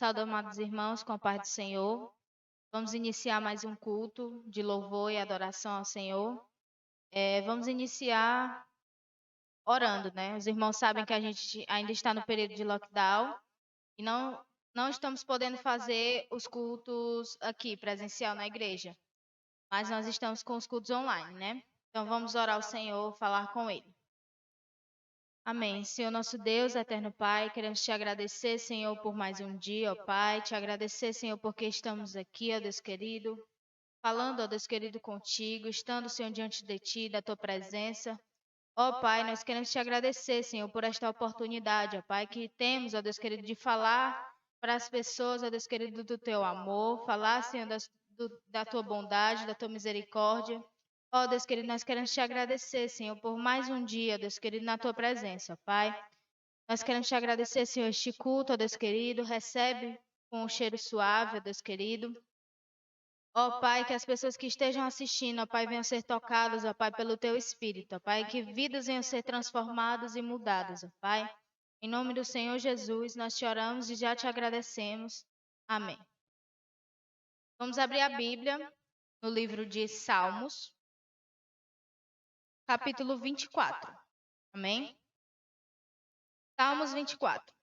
Saúde, amados irmãos, com a paz do Senhor. Vamos iniciar mais um culto de louvor e adoração ao Senhor. Vamos iniciar orando, né? Os irmãos sabem que a gente ainda está no período de lockdown e não estamos podendo fazer os cultos aqui, presencial na igreja. Mas nós estamos com os cultos online, né? Então vamos orar ao Senhor, falar com Ele. Amém. Senhor nosso Deus, eterno Pai, queremos te agradecer, Senhor, por mais um dia, ó Pai. Te agradecer, Senhor, porque estamos aqui, ó Deus querido, falando, ó Deus querido, contigo, estando, Senhor, diante de ti, da tua presença. Ó Pai, nós queremos te agradecer, Senhor, por esta oportunidade, ó Pai, que temos, ó Deus querido, de falar para as pessoas, ó Deus querido, do teu amor, falar, Senhor, da tua bondade, da tua misericórdia. Ó Deus querido, nós queremos te agradecer, Senhor, por mais um dia, ó Deus querido, na tua presença, ó Pai. Nós queremos te agradecer, Senhor, este culto, ó Deus querido, recebe com um cheiro suave, ó Deus querido. Ó Pai, que as pessoas que estejam assistindo, ó Pai, venham ser tocadas, ó Pai, pelo teu Espírito, ó Pai, que vidas venham ser transformadas e mudadas, ó Pai. Em nome do Senhor Jesus, nós te oramos e já te agradecemos. Amém. Vamos abrir a Bíblia no livro de Salmos, capítulo 24. Amém? Salmos 24.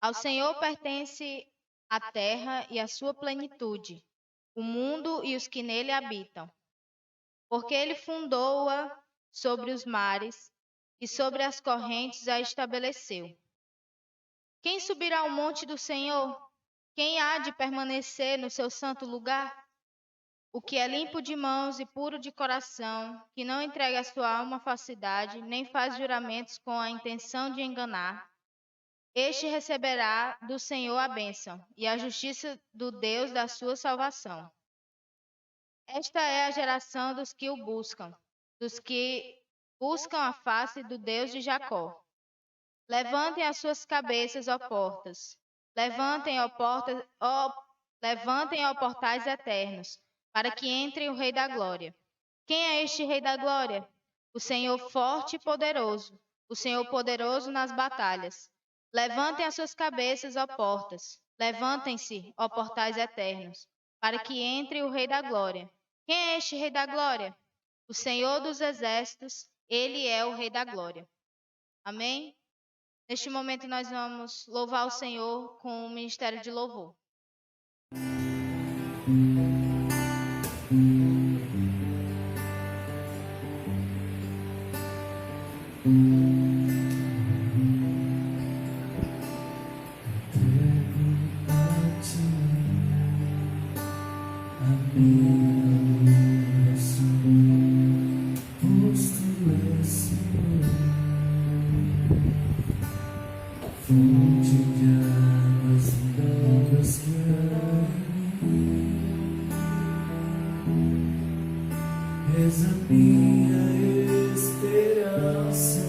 Ao Senhor pertence a terra e a sua plenitude, o mundo e os que nele habitam. Porque ele fundou-a sobre os mares e sobre as correntes a estabeleceu. Quem subirá ao monte do Senhor? Quem há de permanecer no seu santo lugar? O que é limpo de mãos e puro de coração, que não entrega a sua alma à falsidade, nem faz juramentos com a intenção de enganar, este receberá do Senhor a bênção e a justiça do Deus da sua salvação. Esta é a geração dos que o buscam, dos que buscam a face do Deus de Jacó. Levantem as suas cabeças, ó portas. Levantem, ó portais eternos, para que entre o Rei da Glória. Quem é este Rei da Glória? O Senhor forte e poderoso, o Senhor poderoso nas batalhas. Levantem as suas cabeças, ó portas. Levantem-se, ó portais eternos, para que entre o Rei da Glória. Quem é este Rei da Glória? O Senhor dos Exércitos, ele é o Rei da Glória. Amém? Neste momento nós vamos louvar o Senhor com o ministério de louvor. És a minha esperança,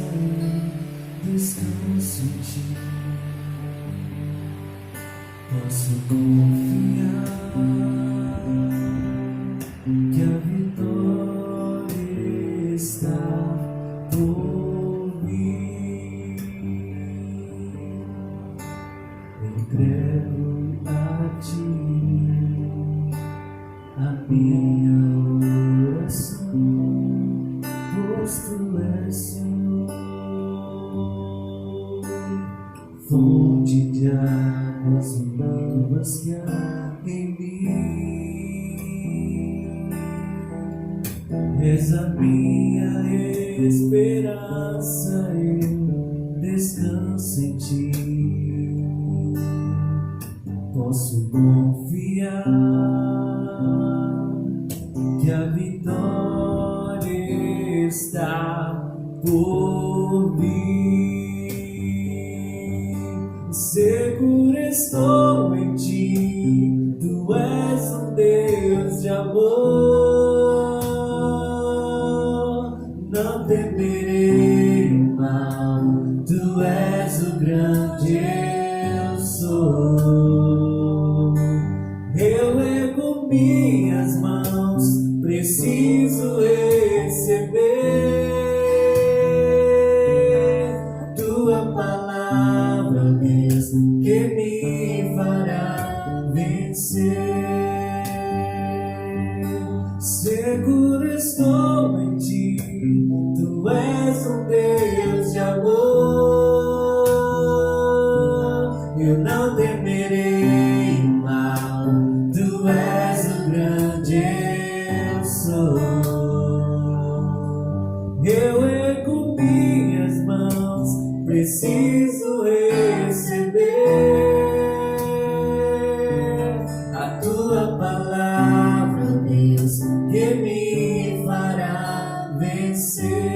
descanso em ti. Posso confiar que a vitória está por vir. Entrego a ti a minha oração, pois tu és Senhor, fonte de águas vivas que há em mim. És a minha esperança, eu descanso em ti. Posso confiar que a vitória está por vir. Seguro estou em ti, tu és um Deus de amor. Não temerei o mal, tu és o grande eu sou. Eu ergo minhas mãos, preciso receber tua palavra mesmo que me fará preciso receber a tua palavra, Deus, que me fará vencer.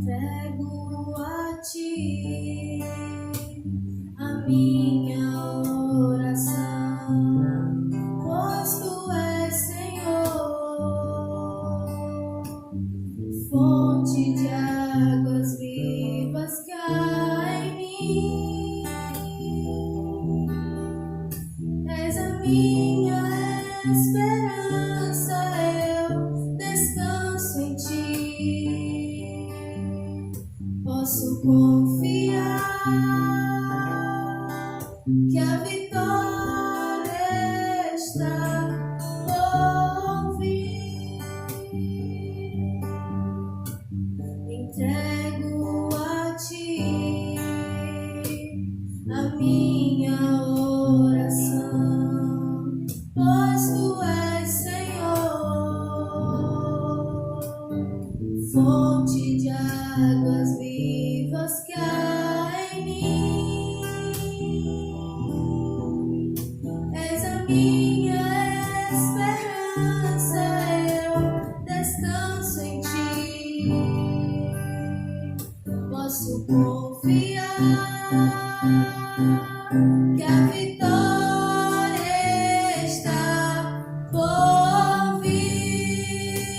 Entrego a ti a minha oração, pois tu és Senhor, fonte de águas vivas que há em mim. És a minha esperança, eu descanso em ti. Posso confiar que a vitória está por vir. Entrego a ti a minha oração, pois tu és Senhor, fonte de águas vivas que há em mim. És a minha esperança, eu descanso em ti. Posso confiar que a vitória está por vir.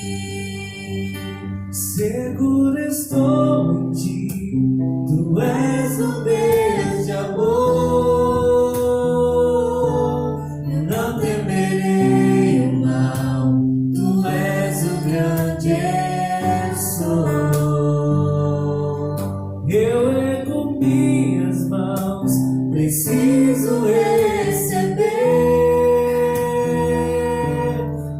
Seguro estou em ti, tu és o Deus de amor. Eu não temerei o mal, tu és o grande eu sou. Eu ergo minhas mãos, preciso receber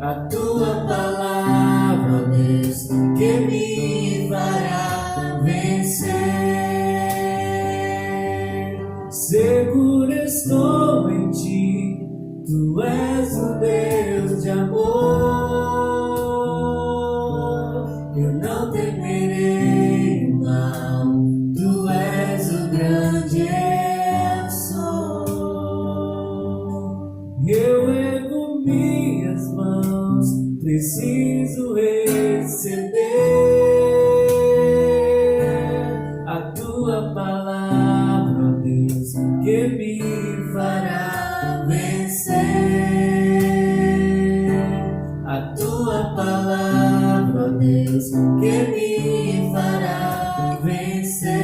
a tua palavra, ó Deus, que me fará vencer. Seguro estou em ti, tu és o Deus de amor. Eu não temerei o mal, tu és o grande eu sou. Eu ergo minhas mãos, preciso receber a tua palavra, ó Deus, que me fará vencer. A tua palavra, ó Deus, que me fará vencer.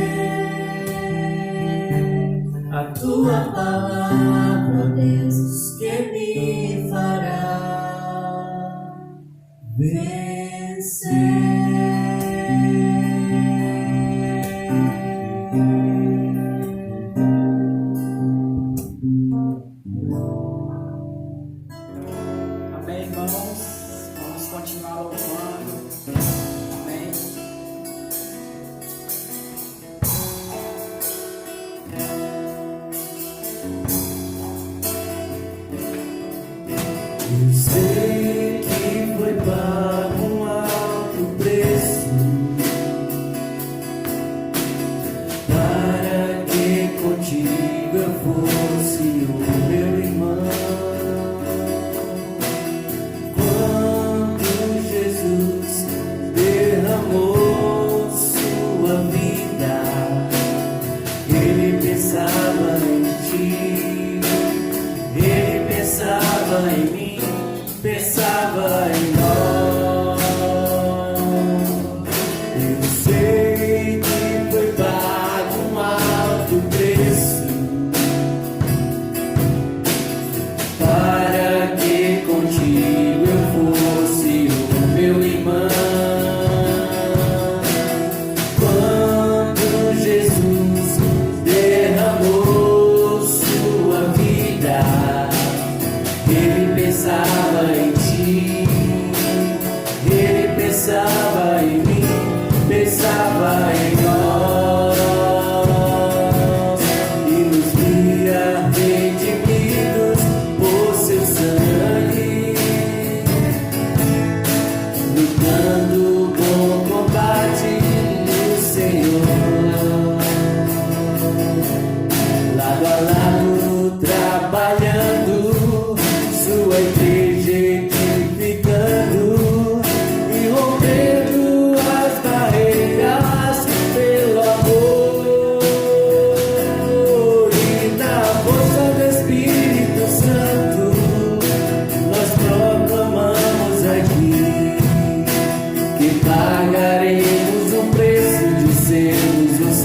A tua palavra, ó Deus, que me fará vencer. Amém, irmãos? Vamos continuar louvando. Amém.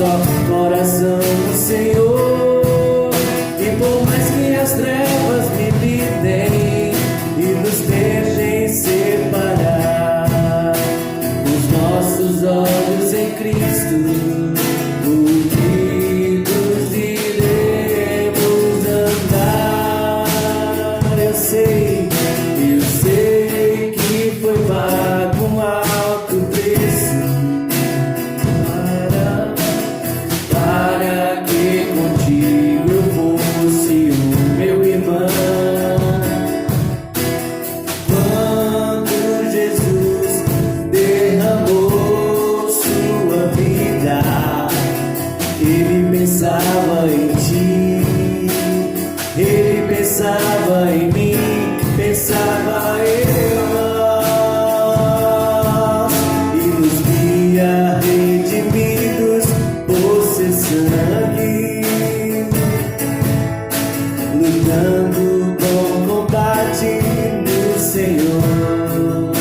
só coração no Senhor. E por mais que as trevas me limitem e nos deixem separar, os nossos olhos em Cristo, unidos iremos andar. Eu sei que foi pago um alto preço para que contigo eu fosse o meu irmão. Quando Jesus derramou sua vida, ele pensava em ti, ele pensava em mim, pensava em nós, e nos via redimidos por seu sangue, lutando com combate no Senhor,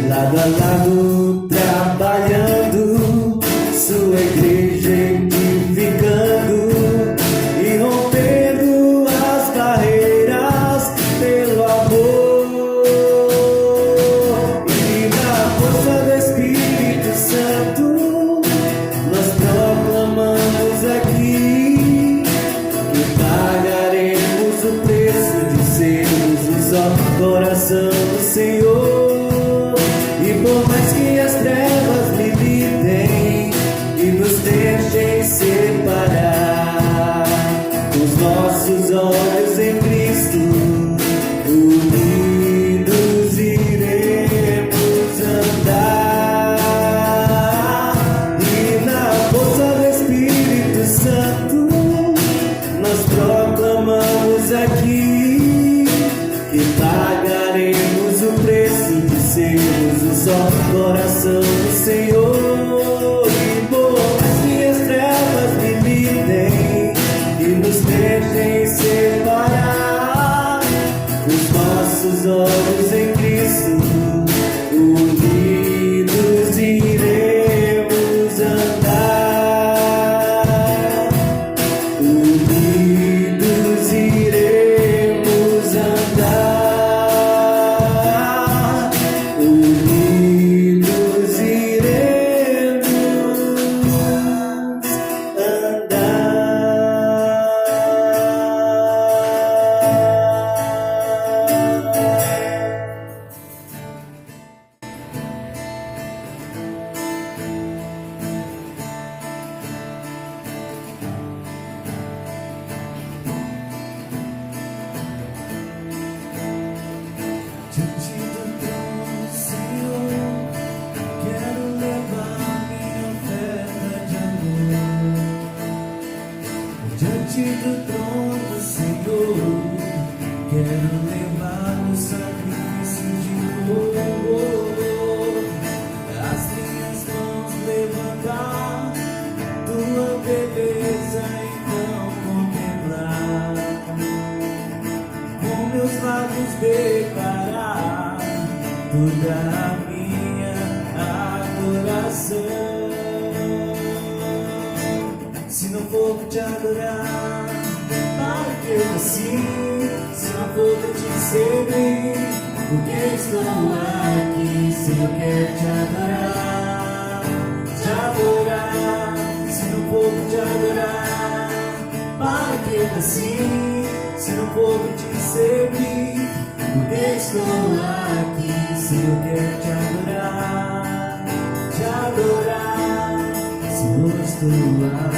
lado a lado trabalhando, sua igreja edificando e rompendo as barreiras pelo amor. E na força do Espírito Santo nós proclamamos aqui que pagaremos o preço de sermos um só coração do Senhor. E por mais que as trevas limitem e nos deixem separar, os nossos olhos em Cristo, unidos iremos andar. E na força do Espírito Santo nós proclamamos aqui que pagaremos o preço de sermos um só coração do Senhor. E por mais que as trevas limitem e nos deixem separar, os nossos olhos em Cristo, unidos iremos andar, unidos iremos andar, unidos iremos andar. Diante do trono, Senhor, quero levar minha oferta de amor. Diante do trono, Senhor, quero levar o sacrifício de louvor. As minhas mãos levantar, tua beleza então contemplar. Com meus lábios declarar toda a minha adoração. Se não for pra te adorar, para que eu nasci? Se não for pra te servir, porque estou aqui? Se eu quero te adorar, se não for pra te adorar, para que eu nasci? Se não for pra te servir, porque estou aqui? Se eu quero te adorar, se eu estou aqui.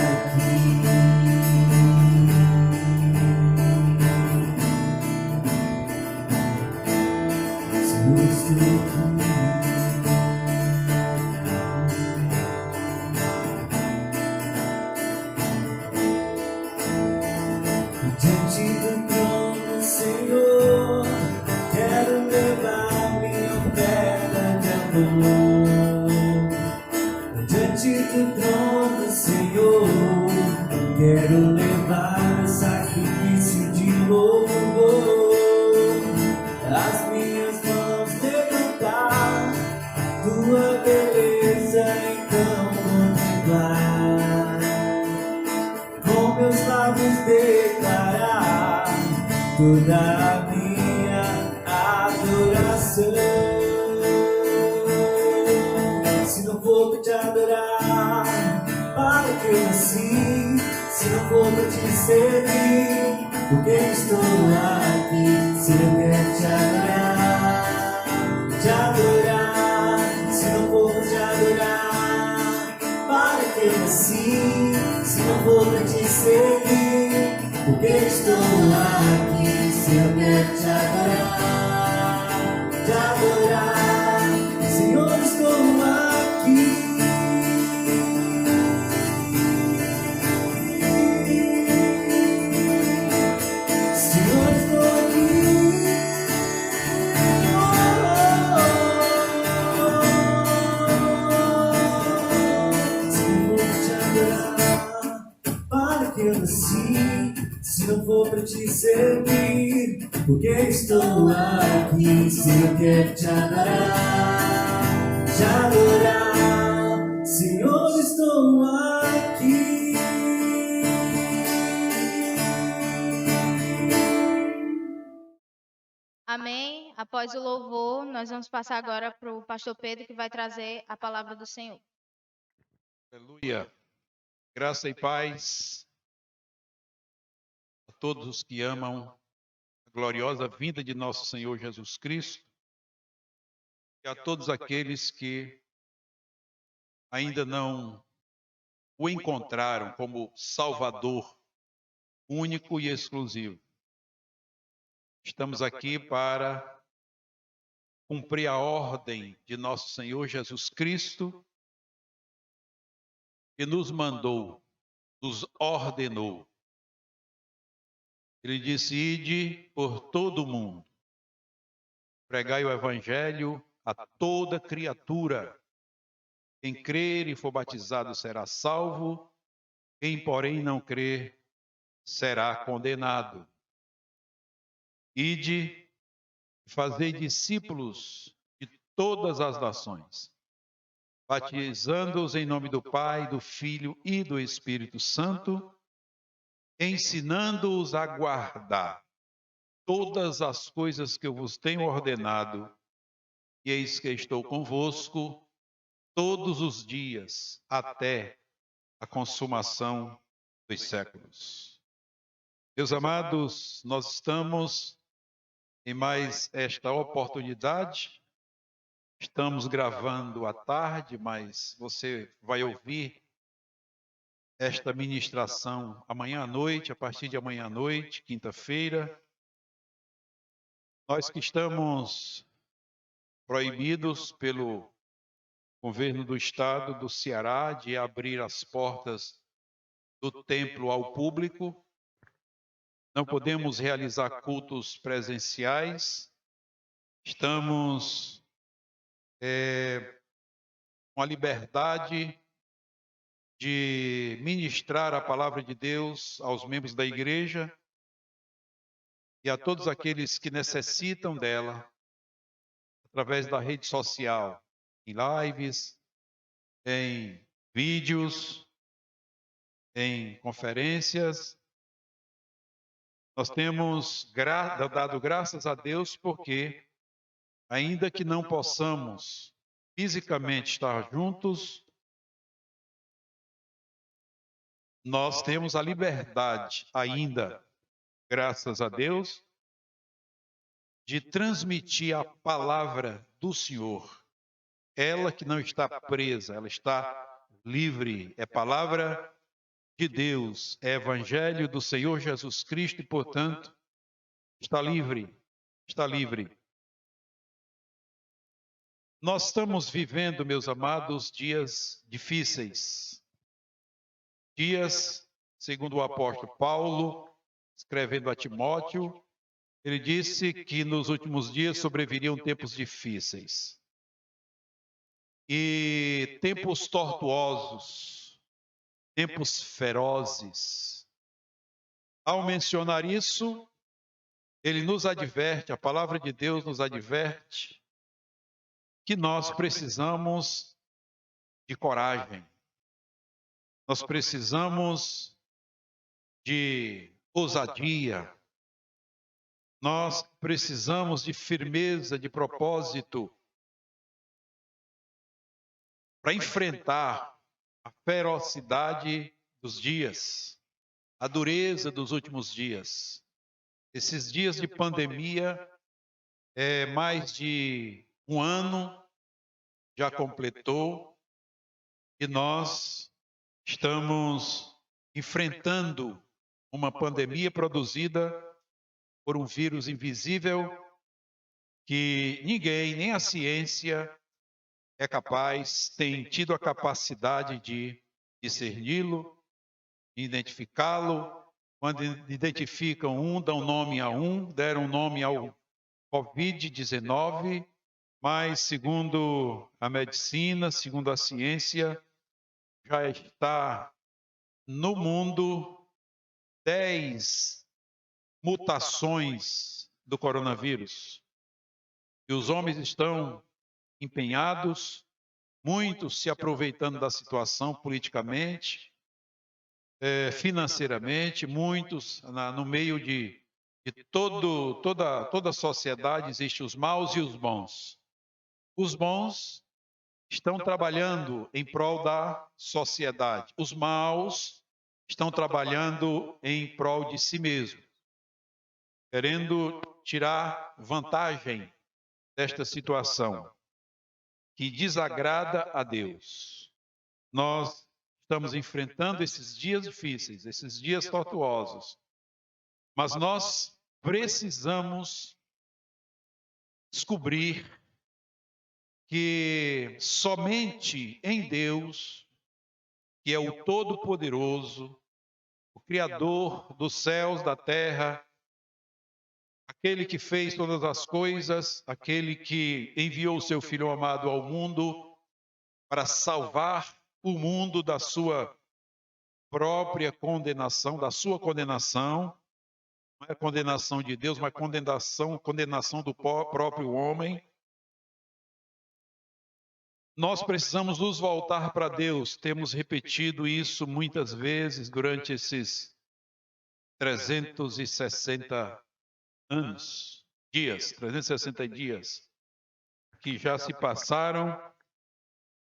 Se eu estou aqui. Diante do trono, Senhor, quero levar minha oferta de amor. Diante do trono, Senhor, quero levar o sacrifício de louvor. As minhas mãos levantar, tua beleza então contemplar. toda a minha adoração. Se não for pra te adorar, para que eu nasci? Se não for pra te servir, por que estou aqui? Se eu quero te adorar, te adorar. Se não for pra te adorar, para que eu nasci? Se não for pra te servir, por que estou aqui? Se eu quero te adorar, te adorar. Senhor, estou aqui. Senhor, estou aqui. Se não for pra te adorar, para que eu nasci? Se não for pra te servir, por que estou aqui? Se eu quero te adorar, te adorar. Senhor, estou aqui. Amém. Após o louvor, nós vamos passar agora para o pastor Pedro, que vai trazer a palavra do Senhor. Aleluia. Graça e paz a todos os que amam a gloriosa vinda de nosso Senhor Jesus Cristo e a todos aqueles que ainda não o encontraram como Salvador único e exclusivo. Estamos aqui para cumprir a ordem de nosso Senhor Jesus Cristo, que nos mandou, nos ordenou. Ele disse: ide por todo o mundo, pregai o evangelho a toda criatura. Quem crer e for batizado será salvo, quem, porém, não crer será condenado. Ide e fazei discípulos de todas as nações, batizando-os em nome do Pai, do Filho e do Espírito Santo, ensinando-os a guardar todas as coisas que eu vos tenho ordenado, e eis que estou convosco todos os dias, até a consumação dos séculos. Meus amados, nós estamos em mais esta oportunidade. Estamos gravando à tarde, mas você vai ouvir esta ministração amanhã à noite, a partir de amanhã à noite, quinta-feira. Nós que estamos proibidos pelo governo do estado do Ceará de abrir as portas do templo ao público, não podemos realizar cultos presenciais, estamos com a liberdade de ministrar a palavra de Deus aos membros da igreja e a todos aqueles que necessitam dela, através da rede social, em lives, em vídeos, em conferências. Nós temos dado graças a Deus porque, ainda que não possamos fisicamente estar juntos, nós temos a liberdade ainda, graças a Deus, de transmitir a palavra do Senhor. Ela que não está presa, ela está livre. É palavra de Deus, é evangelho do Senhor Jesus Cristo e, portanto, está livre, está livre. Nós estamos vivendo, meus amados, dias difíceis. Dias, segundo o apóstolo Paulo, escrevendo a Timóteo, ele disse que nos últimos dias sobreviriam tempos difíceis. E tempos tortuosos, tempos ferozes. Ao mencionar isso, ele nos adverte, a palavra de Deus nos adverte, que nós precisamos de coragem. Nós precisamos de ousadia. Nós precisamos de firmeza, de propósito, para enfrentar a ferocidade dos dias, a dureza dos últimos dias. Esses dias de pandemia, mais de um ano já completou e nós estamos enfrentando uma pandemia produzida por um vírus invisível que ninguém, nem a ciência, é capaz, tem tido a capacidade de discerni-lo, identificá-lo. Quando identificam um, dão nome a um, deram nome ao Covid-19, mas segundo a medicina, segundo a ciência, já está no mundo 10 mutações do coronavírus. E os homens estão empenhados, muitos se aproveitando da situação politicamente, financeiramente, muitos no meio de toda a sociedade existem os maus e os bons. Os bons estão trabalhando em prol da sociedade. Os maus estão trabalhando em prol de si mesmos, querendo tirar vantagem desta situação que desagrada a Deus. Nós estamos enfrentando esses dias difíceis, esses dias tortuosos, mas nós precisamos descobrir que somente em Deus, que é o Todo-Poderoso, o Criador dos céus, da terra, aquele que fez todas as coisas, aquele que enviou o seu Filho amado ao mundo para salvar o mundo da sua própria condenação, da sua condenação, não é condenação de Deus, mas condenação do próprio homem. Nós precisamos nos voltar para Deus. Temos repetido isso muitas vezes durante esses 360 dias que já se passaram,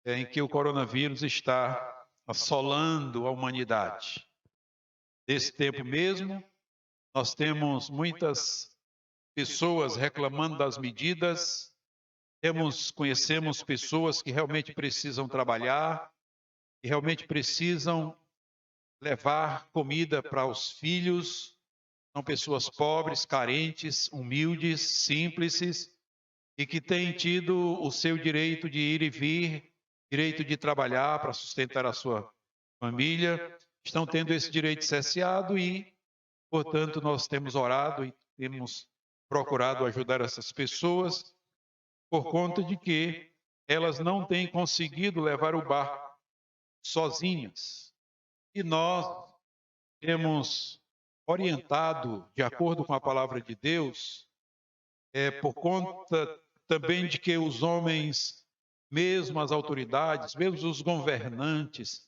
em que o coronavírus está assolando a humanidade. Nesse tempo mesmo, nós temos muitas pessoas reclamando das medidas, conhecemos pessoas que realmente precisam trabalhar, que realmente precisam levar comida para os filhos, são pessoas pobres, carentes, humildes, simples, e que têm tido o seu direito de ir e vir, direito de trabalhar para sustentar a sua família, estão tendo esse direito cerceado e, portanto, nós temos orado e temos procurado ajudar essas pessoas, por conta de que elas não têm conseguido levar o barco sozinhas. E nós temos orientado, de acordo com a palavra de Deus, por conta também de que os homens, mesmo as autoridades, mesmo os governantes,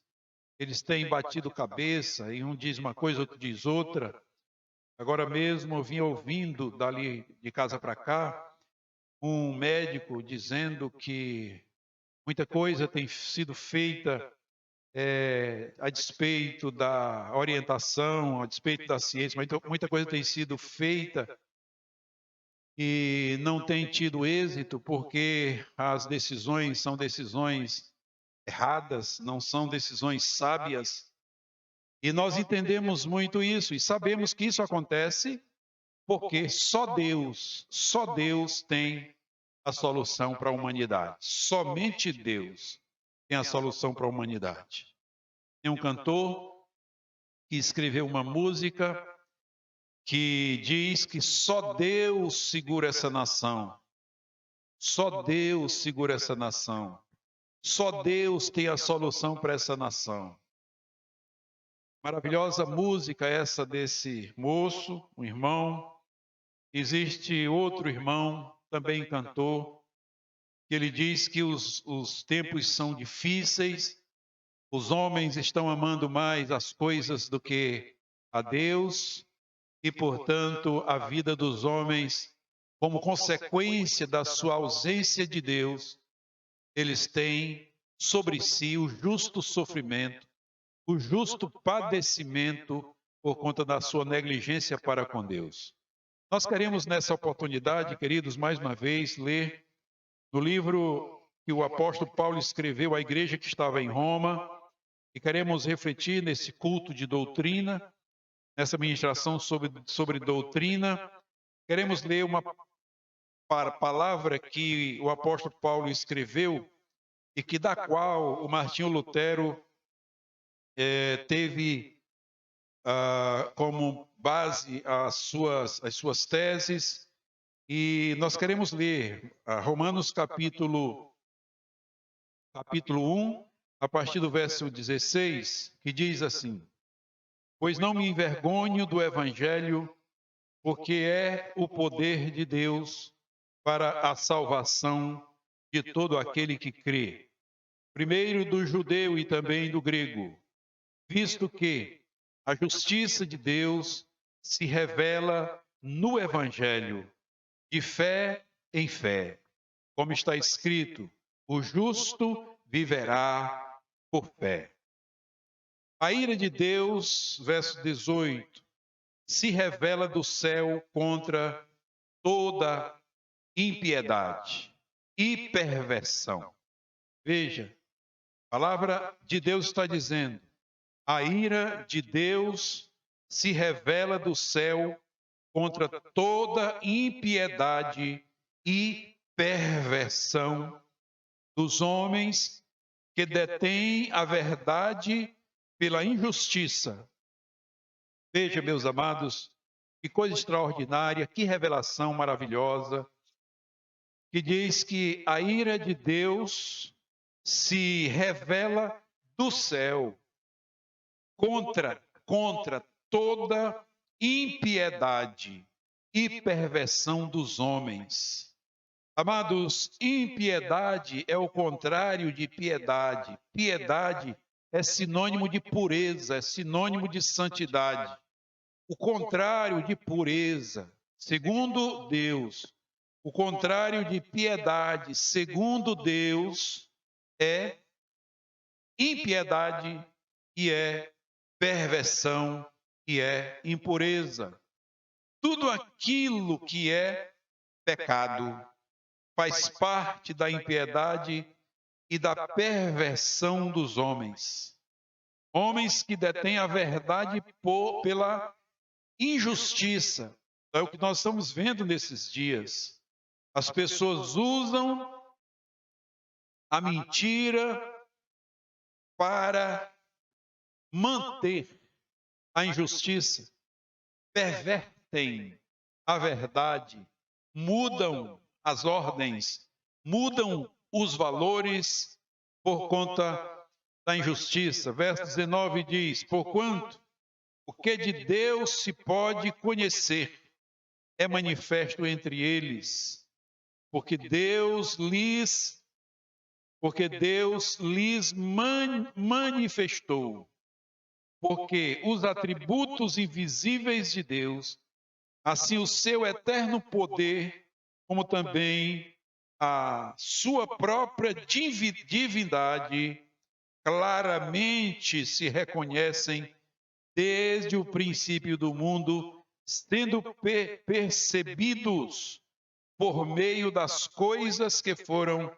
eles têm batido cabeça, e um diz uma coisa, outro diz outra. Agora mesmo eu vim ouvindo dali de casa para cá, um médico dizendo que muita coisa tem sido feita a despeito da orientação, a despeito da ciência, mas muita coisa tem sido feita e não tem tido êxito porque as decisões são decisões erradas, não são decisões sábias. E nós entendemos muito isso e sabemos que isso acontece porque só Deus tem a solução para a humanidade. Somente Deus tem a solução para a humanidade. Tem um cantor que escreveu uma música que diz que só Deus segura essa nação. Só Deus segura essa nação. Só Deus tem a solução para essa nação. Maravilhosa música essa desse moço, um irmão. Existe outro irmão, também cantor, que ele diz que os tempos são difíceis, os homens estão amando mais as coisas do que a Deus, e, portanto, a vida dos homens, como consequência da sua ausência de Deus, eles têm sobre si o justo sofrimento, o justo padecimento por conta da sua negligência para com Deus. Nós queremos, nessa oportunidade, queridos, mais uma vez, ler no livro que o apóstolo Paulo escreveu à igreja que estava em Roma, e queremos refletir nesse culto de doutrina, nessa ministração sobre doutrina. Queremos ler uma palavra que o apóstolo Paulo escreveu e que da qual o Martinho Lutero teve como base as suas teses, e nós queremos ler Romanos capítulo 1, a partir do verso 16, que diz assim: pois não me envergonho do evangelho, porque é o poder de Deus para a salvação de todo aquele que crê, primeiro do judeu e também do grego, visto que a justiça de Deus se revela no evangelho, de fé em fé, como está escrito: o justo viverá por fé. A ira de Deus, verso 18, se revela do céu contra toda impiedade e perversão. Veja, a palavra de Deus está dizendo: a ira de Deus se revela do céu contra toda impiedade e perversão dos homens que detêm a verdade pela injustiça. Veja, meus amados, que coisa extraordinária, que revelação maravilhosa, que diz que a ira de Deus se revela do céu contra toda impiedade e perversão dos homens. Amados, impiedade é o contrário de piedade. Piedade é sinônimo de pureza, é sinônimo de santidade. O contrário de pureza, segundo Deus, o contrário de piedade, segundo Deus, é impiedade e é perversão e é impureza. Tudo aquilo que é pecado faz parte da impiedade e da perversão dos homens. Homens que detêm a verdade pela injustiça. É o que nós estamos vendo nesses dias. As pessoas usam a mentira para manter a injustiça, pervertem a verdade, mudam as ordens, mudam os valores por conta da injustiça. Verso 19 diz: porquanto o que de Deus se pode conhecer é manifesto entre eles, porque Deus lhes manifestou. Porque os atributos invisíveis de Deus, assim o seu eterno poder, como também a sua própria divindade, claramente se reconhecem desde o princípio do mundo, sendo percebidos por meio das coisas que foram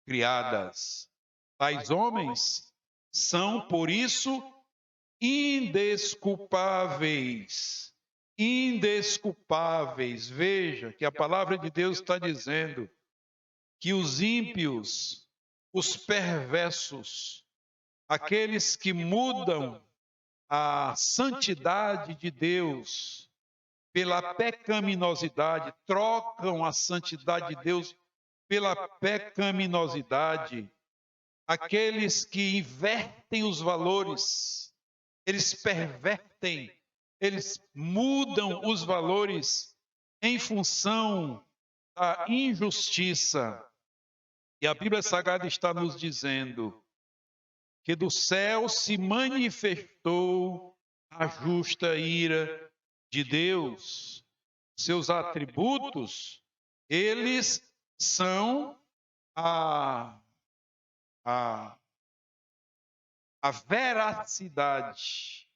criadas. Tais homens são, por isso, indesculpáveis. Indesculpáveis. Veja que a palavra de Deus está dizendo que os ímpios, os perversos, aqueles que mudam a santidade de Deus pela pecaminosidade, trocam a santidade de Deus pela pecaminosidade, aqueles que invertem os valores, eles pervertem, eles mudam os valores em função da injustiça. E a Bíblia Sagrada está nos dizendo que do céu se manifestou a justa ira de Deus, seus atributos, eles são a veracidade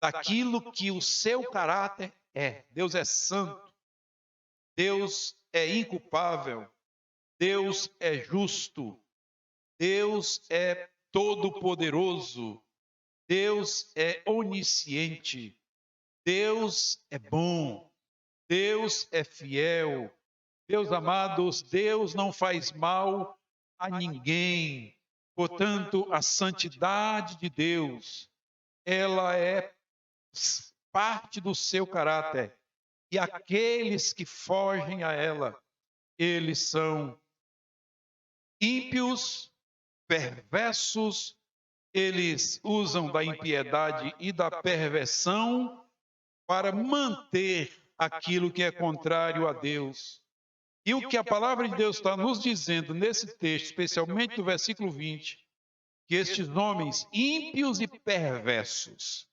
daquilo que o seu caráter é. Deus é santo, Deus é inculpável, Deus é justo, Deus é todo-poderoso, Deus é onisciente, Deus é bom, Deus é fiel. Meus amados, Deus não faz mal a ninguém. Portanto, a santidade de Deus, ela é parte do seu caráter. E aqueles que fogem a ela, eles são ímpios, perversos, eles usam da impiedade e da perversão para manter aquilo que é contrário a Deus. E o que a palavra de Deus está nos dizendo nesse texto, especialmente no versículo 20, que estes homens ímpios e perversos,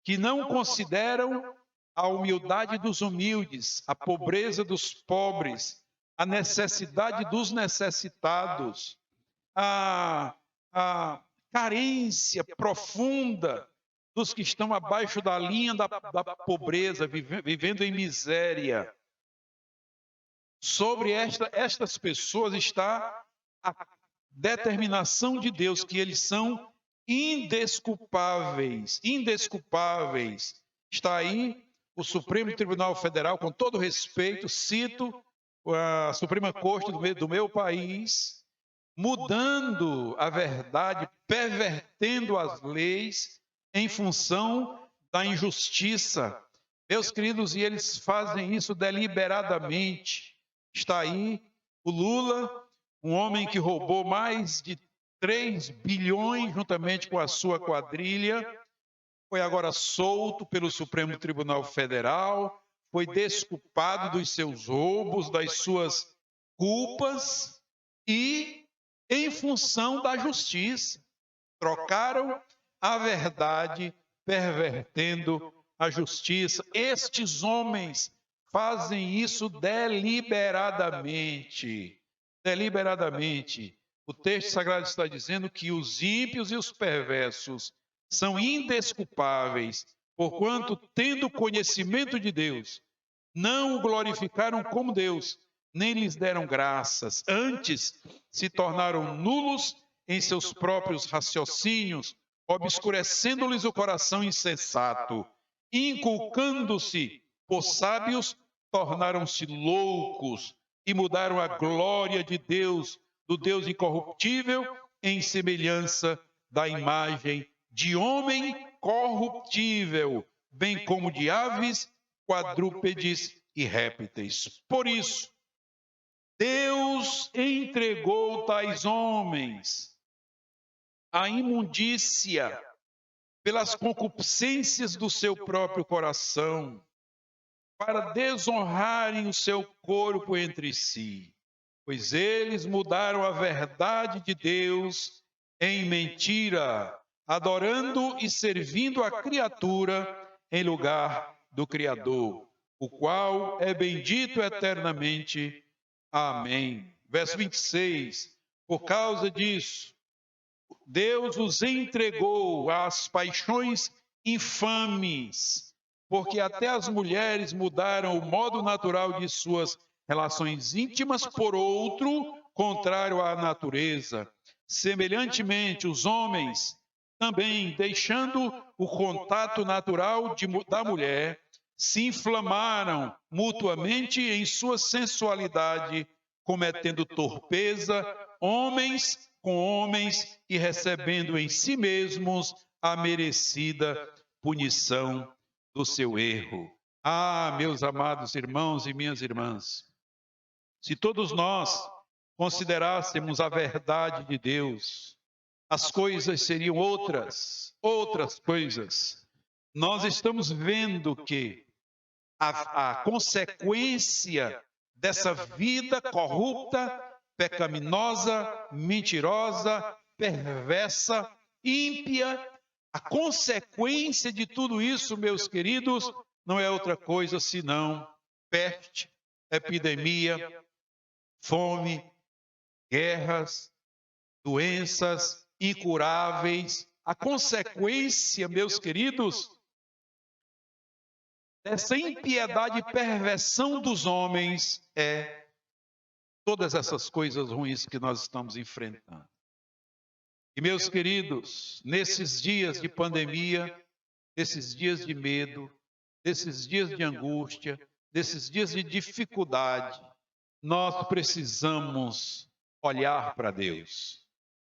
que não consideram a humildade dos humildes, a pobreza dos pobres, a necessidade dos necessitados, a carência profunda dos que estão abaixo da linha da pobreza, vivendo em miséria. Sobre estas pessoas está a determinação de Deus, que eles são indesculpáveis, indesculpáveis. Está aí o Supremo Tribunal Federal, com todo respeito, cito a Suprema Corte do meu país, mudando a verdade, pervertendo as leis em função da injustiça. Meus queridos, e eles fazem isso deliberadamente. Está aí o Lula, um homem que roubou mais de 3 bilhões juntamente com a sua quadrilha, foi agora solto pelo Supremo Tribunal Federal, foi desculpado dos seus roubos, das suas culpas e em função da justiça. Trocaram a verdade, pervertendo a justiça. Estes homens fazem isso deliberadamente. Deliberadamente. O texto sagrado está dizendo que os ímpios e os perversos são indesculpáveis, porquanto, tendo conhecimento de Deus, não o glorificaram como Deus, nem lhes deram graças. Antes, se tornaram nulos em seus próprios raciocínios, obscurecendo-lhes o coração insensato. Inculcando-se por sábios, tornaram-se loucos e mudaram a glória de Deus, do Deus incorruptível, em semelhança da imagem de homem corruptível, bem como de aves, quadrúpedes e répteis. Por isso, Deus entregou tais homens à imundícia pelas concupiscências do seu próprio coração, para desonrarem o seu corpo entre si, pois eles mudaram a verdade de Deus em mentira, adorando e servindo a criatura em lugar do Criador, o qual é bendito eternamente. Amém. Verso 26. Por causa disso, Deus os entregou às paixões infames, porque até as mulheres mudaram o modo natural de suas relações íntimas por outro, contrário à natureza. Semelhantemente, os homens também, deixando o contato natural da mulher, se inflamaram mutuamente em sua sensualidade, cometendo torpeza, homens com homens, e recebendo em si mesmos a merecida punição do seu erro. Ah, meus amados irmãos e minhas irmãs, se todos nós considerássemos a verdade de Deus, as coisas seriam outras coisas. Nós estamos vendo que a consequência dessa vida corrupta, pecaminosa, mentirosa, perversa, ímpia, a consequência de tudo isso, meus queridos, não é outra coisa senão peste, epidemia, fome, guerras, doenças incuráveis. A consequência, meus queridos, dessa impiedade e perversão dos homens é todas essas coisas ruins que nós estamos enfrentando. E, meus queridos, nesses dias de pandemia, nesses dias de medo, nesses dias de angústia, nesses dias de dificuldade, nós precisamos olhar para Deus.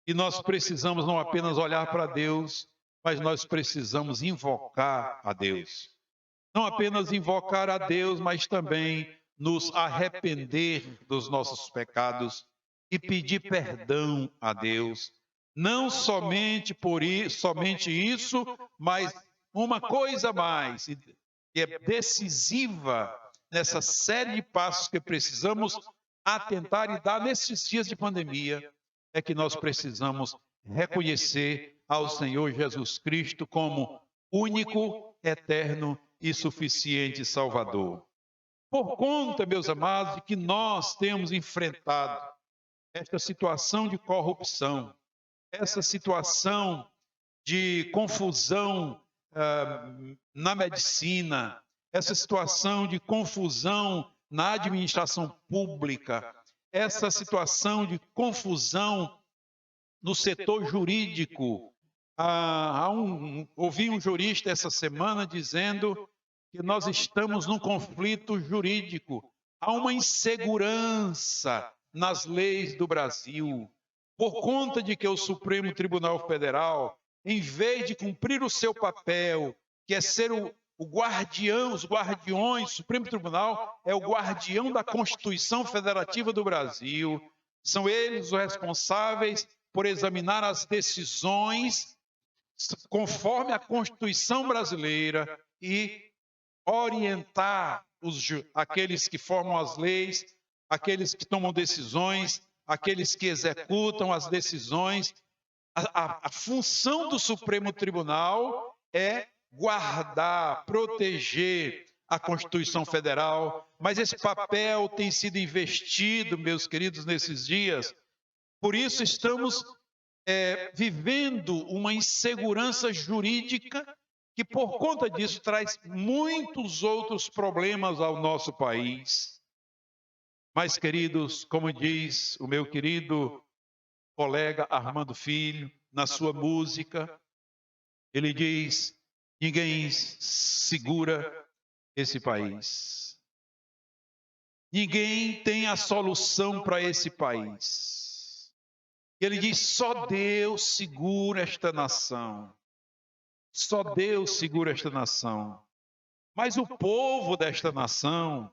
E nós precisamos não apenas olhar para Deus, mas nós precisamos invocar a Deus. Não apenas invocar a Deus, mas também nos arrepender dos nossos pecados e pedir perdão a Deus. Não somente somente isso, mas uma coisa mais, que é decisiva nessa série de passos que precisamos atentar e dar nesses dias de pandemia, é que nós precisamos reconhecer ao Senhor Jesus Cristo como único, eterno e suficiente Salvador. Por conta, meus amados, de que nós temos enfrentado esta situação de corrupção, essa situação de confusão na medicina, essa situação de confusão na administração pública, essa situação de confusão no setor jurídico. Ouvi um jurista essa semana dizendo que nós estamos num conflito jurídico. Há uma insegurança nas leis do Brasil, por conta de que o Supremo Tribunal Federal, em vez de cumprir o seu papel, que é ser o guardião, os guardiões, o Supremo Tribunal é o guardião da Constituição Federativa do Brasil. São eles os responsáveis por examinar as decisões conforme a Constituição brasileira e orientar aqueles que formam as leis, aqueles que tomam decisões, aqueles que executam as decisões. A função do Supremo Tribunal é guardar, proteger a Constituição Federal, mas esse papel tem sido investido, meus queridos, nesses dias. Por isso estamos vivendo uma insegurança jurídica que, por conta disso, traz muitos outros problemas ao nosso país. Mas, queridos, como diz o meu querido colega Armando Filho, na sua música, ele diz: ninguém segura esse país. Ninguém tem a solução para esse país. Ele diz: só Deus segura esta nação. Só Deus segura esta nação. Mas o povo desta nação,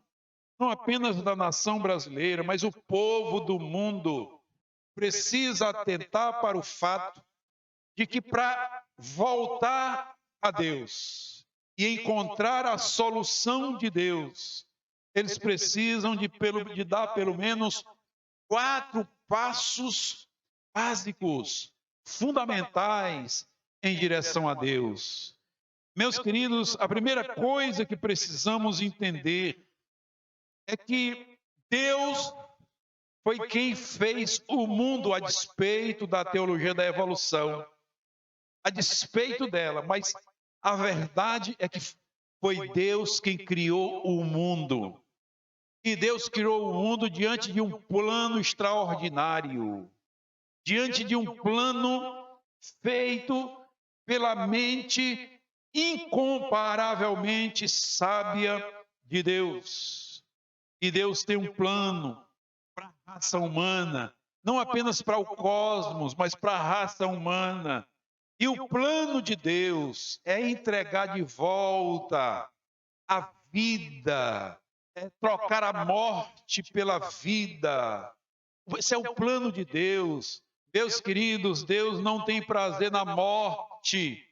não apenas da nação brasileira, mas o povo do mundo, precisa atentar para o fato de que, para voltar a Deus e encontrar a solução de Deus, eles precisam de dar pelo menos 4 passos básicos, fundamentais em direção a Deus. Meus queridos, a primeira coisa que precisamos entender é que Deus foi quem fez o mundo a despeito da teologia da evolução, a despeito dela, mas a verdade é que foi Deus quem criou o mundo. E Deus criou o mundo diante de um plano extraordinário, diante de um plano feito pela mente incomparavelmente sábia de Deus. E Deus tem um plano para a raça humana, não apenas para o cosmos, mas para a raça humana. E o plano de Deus é entregar de volta a vida, é trocar a morte pela vida. Esse é o plano de Deus. Meus queridos, Deus não tem prazer na morte.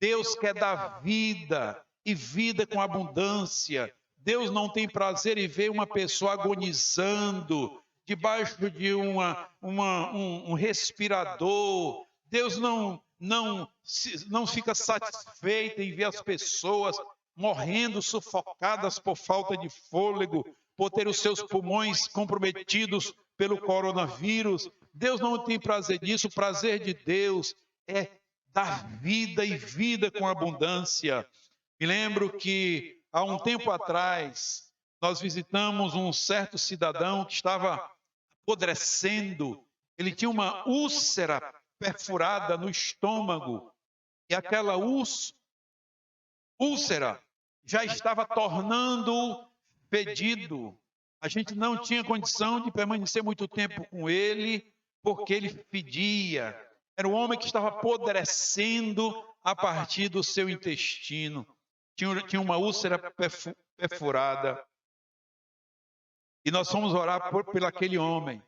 Deus quer dar vida, e vida com abundância. Deus não tem prazer em ver uma pessoa agonizando debaixo de um respirador. Deus não fica satisfeito em ver as pessoas morrendo, sufocadas por falta de fôlego, por ter os seus pulmões comprometidos pelo coronavírus. Deus não tem prazer nisso. O prazer de Deus é dar vida e vida com abundância. Me lembro que há um tempo atrás nós visitamos um certo cidadão que estava apodrecendo. Ele tinha uma úlcera perfurada no estômago e aquela úlcera já estava tornando fedido. A gente não tinha condição de permanecer muito tempo com ele, porque ele fedia. Era um homem que estava apodrecendo a partir do seu intestino. Tinha uma úlcera perfurada. E nós fomos orar por aquele homem.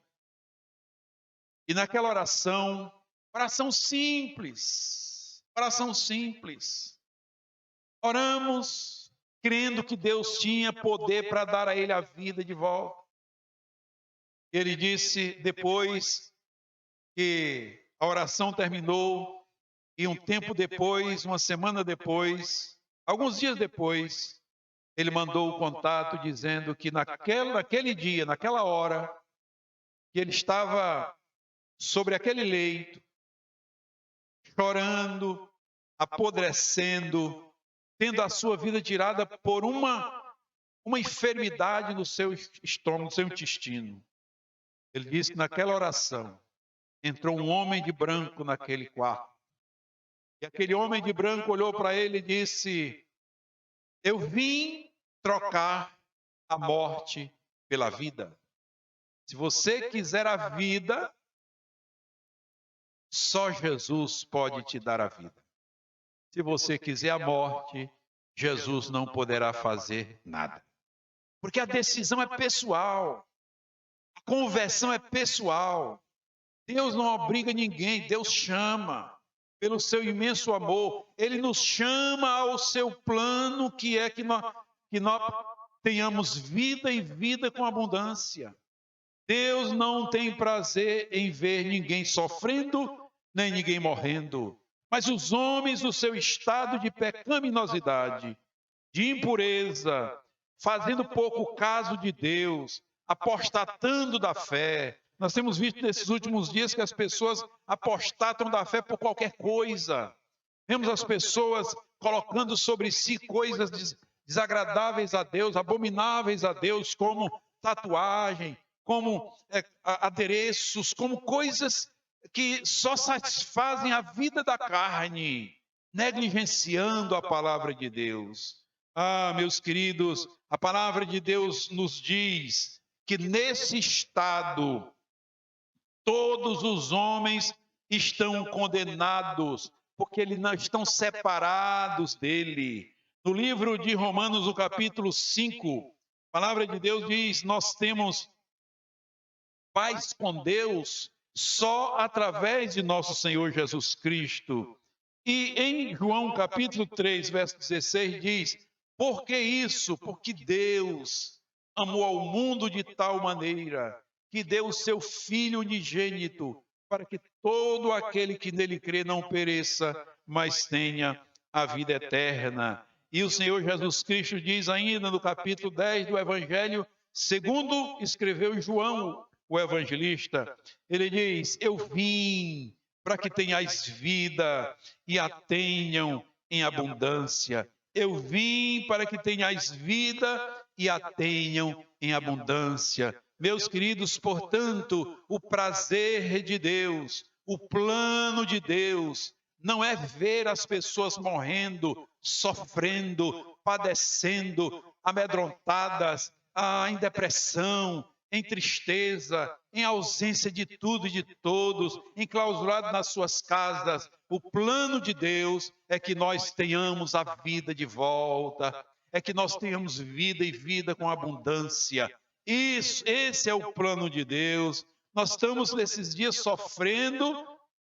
E naquela oração simples, oramos crendo que Deus tinha poder para dar a ele a vida de volta. Ele disse depois que a oração terminou e um tempo depois, uma semana depois, alguns dias depois, ele mandou o contato dizendo que naquele dia, naquela hora, que ele estava sobre aquele leito, chorando, apodrecendo, tendo a sua vida tirada por uma enfermidade no seu estômago, no seu intestino. Ele disse que naquela oração entrou um homem de branco naquele quarto. E aquele homem de branco olhou para ele e disse: eu vim trocar a morte pela vida. Se você quiser a vida, só Jesus pode te dar a vida. Se você quiser a morte, Jesus não poderá fazer nada. Porque a decisão é pessoal. A conversão é pessoal. Deus não obriga ninguém, Deus chama. Pelo seu imenso amor, Ele nos chama ao seu plano, que é que nós tenhamos vida e vida com abundância. Deus não tem prazer em ver ninguém sofrendo, nem ninguém morrendo. Mas os homens, no seu estado de pecaminosidade, de impureza, fazendo pouco caso de Deus, apostatando da fé. Nós temos visto nesses últimos dias que as pessoas apostatam da fé por qualquer coisa. Vemos as pessoas colocando sobre si coisas desagradáveis a Deus, abomináveis a Deus, como tatuagem, como adereços, como coisas que só satisfazem a vida da carne, negligenciando a palavra de Deus. Ah, meus queridos, a palavra de Deus nos diz que nesse estado todos os homens estão condenados, porque eles não estão separados dele. No livro de Romanos, no capítulo 5, a palavra de Deus diz: nós temos paz com Deus só através de nosso Senhor Jesus Cristo. E em João capítulo 3, verso 16 diz: por que isso? Porque Deus amou ao mundo de tal maneira que deu o seu Filho unigênito, para que todo aquele que nele crê não pereça, mas tenha a vida eterna. E o Senhor Jesus Cristo diz ainda no capítulo 10 do Evangelho, segundo escreveu João, o evangelista, ele diz: eu vim para que tenhais vida e a tenham em abundância. Eu vim para que tenhais vida e a tenham em abundância. Meus queridos, portanto, o prazer de Deus, o plano de Deus, não é ver as pessoas morrendo, sofrendo, padecendo, amedrontadas, em depressão, em tristeza, em ausência de tudo e de todos, enclausurados nas suas casas. O plano de Deus é que nós tenhamos a vida de volta, é que nós tenhamos vida e vida com abundância. Esse é o plano de Deus. Nós estamos nesses dias sofrendo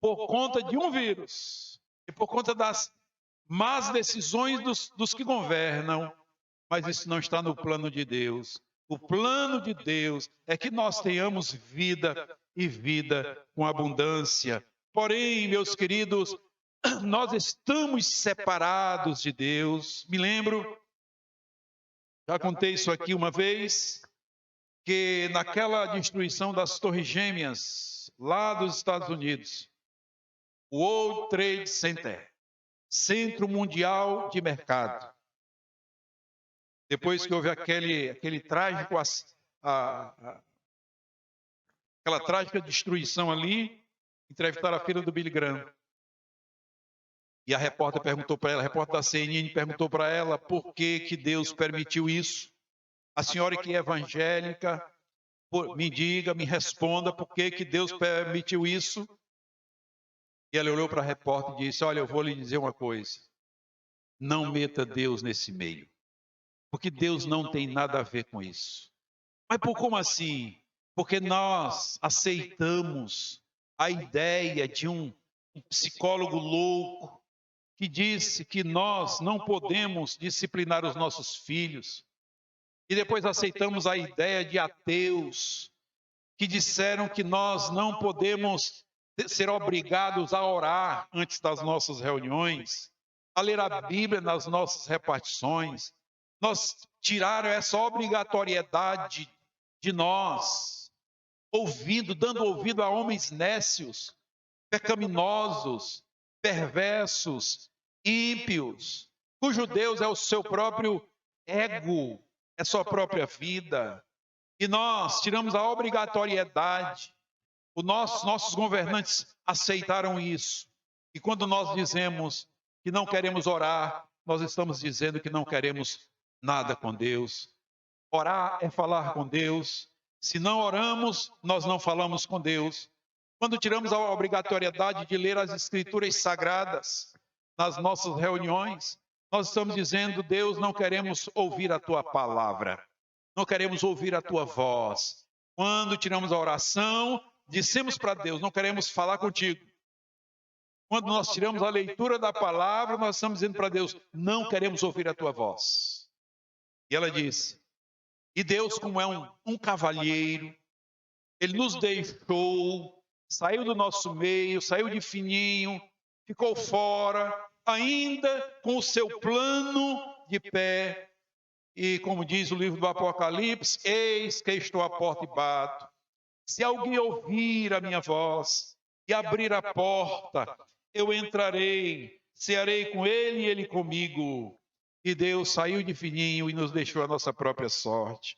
por conta de um vírus e por conta das más decisões dos que governam, mas isso não está no plano de Deus. O plano de Deus é que nós tenhamos vida e vida com abundância. Porém, meus queridos, nós estamos separados de Deus. Me lembro, já contei isso aqui uma vez, que naquela destruição das Torres Gêmeas, lá dos Estados Unidos, o World Trade Center, Centro Mundial de Mercado, depois que houve aquele trágico, aquela trágica destruição ali, entrevistaram a filha do Billy Graham. E a repórter perguntou para ela, a repórter da CNN perguntou para ela por que Deus permitiu isso. A senhora que é evangélica, me diga, me responda por que Deus permitiu isso. E ela olhou para a repórter e disse, olha, eu vou lhe dizer uma coisa. Não meta Deus nesse meio. Porque Deus não tem nada a ver com isso. Mas como assim? Porque nós aceitamos a ideia de um psicólogo louco que disse que nós não podemos disciplinar os nossos filhos. E depois aceitamos a ideia de ateus que disseram que nós não podemos ser obrigados a orar antes das nossas reuniões, a ler a Bíblia nas nossas repartições. Nós tiraram essa obrigatoriedade de nós, dando ouvido a homens nécios, pecaminosos, perversos, ímpios, cujo Deus é o seu próprio ego, é sua própria vida. E nós tiramos a obrigatoriedade. Nossos governantes aceitaram isso. E quando nós dizemos que não queremos orar, nós estamos dizendo que não queremos nada com Deus. Orar é falar com Deus. Se não oramos, nós não falamos com Deus. Quando tiramos a obrigatoriedade de ler as Escrituras Sagradas nas nossas reuniões, nós estamos dizendo, Deus, não queremos ouvir a Tua palavra. Não queremos ouvir a Tua voz. Quando tiramos a oração, dissemos para Deus, não queremos falar contigo. Quando nós tiramos a leitura da palavra, nós estamos dizendo para Deus, não queremos ouvir a Tua voz. E ela disse, e Deus, como é um cavalheiro, Ele nos deixou, saiu do nosso meio, saiu de fininho, ficou fora, ainda com o seu plano de pé. E como diz o livro do Apocalipse, eis que estou à porta e bato. Se alguém ouvir a minha voz e abrir a porta, eu entrarei, cearei com ele e ele comigo. E Deus saiu de fininho e nos deixou a nossa própria sorte.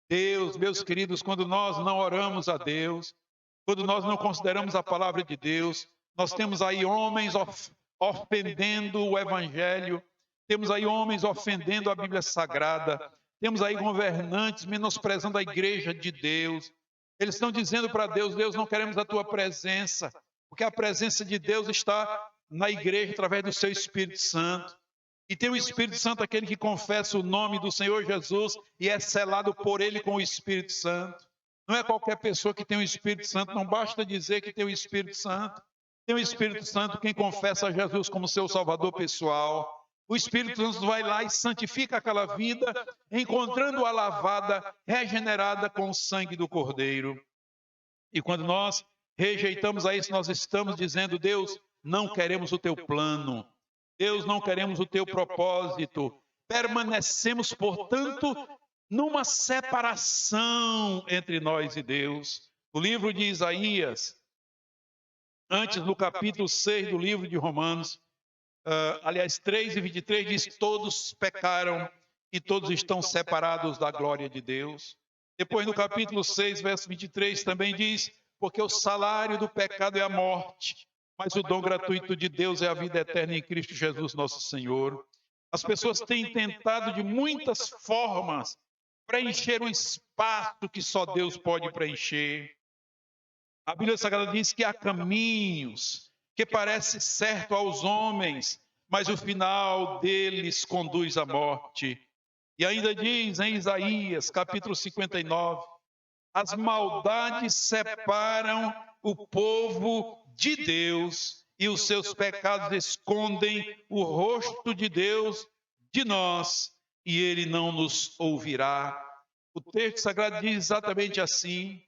Deus, meus queridos, quando nós não oramos a Deus, quando nós não consideramos a palavra de Deus, nós temos aí homens ofendendo o Evangelho, temos aí homens ofendendo a Bíblia Sagrada, temos aí governantes menosprezando a igreja de Deus. Eles estão dizendo para Deus, Deus, não queremos a tua presença, porque a presença de Deus está na igreja através do seu Espírito Santo. E tem o Espírito Santo, aquele que confessa o nome do Senhor Jesus e é selado por ele com o Espírito Santo. Não é qualquer pessoa que tem o Espírito Santo, não basta dizer que tem o Espírito Santo. Tem o Espírito Santo quem confessa a Jesus como seu Salvador pessoal. O Espírito Santo vai lá e santifica aquela vida, encontrando-a lavada, regenerada com o sangue do Cordeiro. E quando nós rejeitamos a isso, nós estamos dizendo, Deus, não queremos o teu plano. Deus, não queremos o teu propósito. Permanecemos, portanto, numa separação entre nós e Deus. O livro de Isaías, antes no capítulo 6 do livro de Romanos, 3:23 diz, todos pecaram e todos estão separados da glória de Deus. Depois no capítulo 6, verso 23 também diz, porque o salário do pecado é a morte, mas o dom gratuito de Deus é a vida eterna em Cristo Jesus nosso Senhor. As pessoas têm tentado de muitas formas preencher um espaço que só Deus pode preencher. A Bíblia Sagrada diz que há caminhos que parecem certo aos homens, mas o final deles conduz à morte. E ainda diz em Isaías, capítulo 59, as maldades separam o povo de Deus e os seus pecados escondem o rosto de Deus de nós e ele não nos ouvirá. O texto sagrado diz exatamente assim,